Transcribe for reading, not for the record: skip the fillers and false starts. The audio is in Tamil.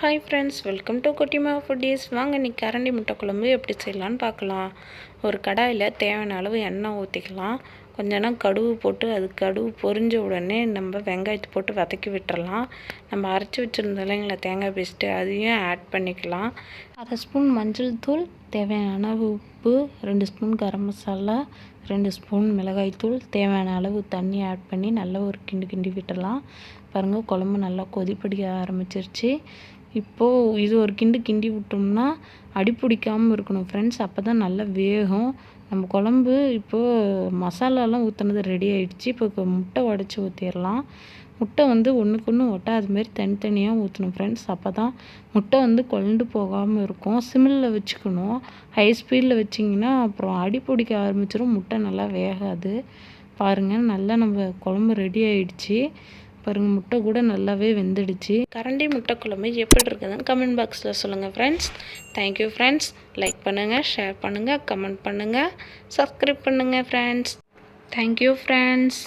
ஹாய் ஃப்ரெண்ட்ஸ், வெல்கம் டு குட்டிமா ஃபுட்டீஸ். வாங்க இன்றைக்கி கரண்டி முட்டை குழம்பு எப்படி செய்யலான்னு பார்க்கலாம். ஒரு கடாயில் தேவையான அளவு எண்ணெய் ஊற்றிக்கலாம். கொஞ்சம் கடுகு போட்டு அது கடுகு பொரிஞ்ச உடனே நம்ம வெங்காயத்தை போட்டு வதக்கி விட்டுறலாம். நம்ம அரைச்சி வச்சுருந்தோம் இல்லைங்களா தேங்காய் பேஸ்ட்டு, அதையும் ஆட் பண்ணிக்கலாம். 1/2 ஸ்பூன் மஞ்சள் தூள், தேவையான அளவு உப்பு, 2 ஸ்பூன் கரம் மசாலா, 2 ஸ்பூன் மிளகாய் தூள், தேவையான அளவு தண்ணி ஆட் பண்ணி நல்லா ஒரு கிண்டி விட்டுடலாம். பாருங்கள், குழம்பு நல்லா கொதிப்படிக்க ஆரம்பிச்சிருச்சு. இப்போது இது ஒரு கிண்டி விட்டோம்னா அடி பிடிக்காமல் இருக்கணும் ஃப்ரெண்ட்ஸ். அப்போ தான் நல்லா வேகும் நம்ம குழம்பு. இப்போது மசாலாலாம் ஊற்றுனது ரெடி ஆகிடுச்சு. இப்போ முட்டை உடச்சி ஊற்றிடலாம். முட்டை ஒன்றுக்கு ஒன்று ஒட்டாத மாரி தனித்தனியாக ஊற்றணும் ஃப்ரெண்ட்ஸ். அப்போ தான் முட்டை குழண்டு போகாமல் இருக்கும். சிம்மில் வச்சுக்கணும். ஹை ஸ்பீடில் வச்சிங்கன்னா அப்புறம் அடி பிடிக்க ஆரம்பிச்சிடும், முட்டை நல்லா வேகாது. பாருங்கள், நல்லா நம்ம குழம்பு ரெடி ஆகிடுச்சு. பாருங்கள், முட்டை கூட நல்லாவே வெந்துடுச்சு. கரண்டி முட்டை குழம்பு எப்படி இருக்குதுன்னு கமெண்ட் பாக்ஸில் சொல்லுங்கள் ஃப்ரெண்ட்ஸ். Thank you friends. லைக் பண்ணுங்கள், ஷேர் பண்ணுங்கள், கமெண்ட் பண்ணுங்கள், சப்ஸ்கிரைப் பண்ணுங்கள் ஃப்ரெண்ட்ஸ். Thank you friends.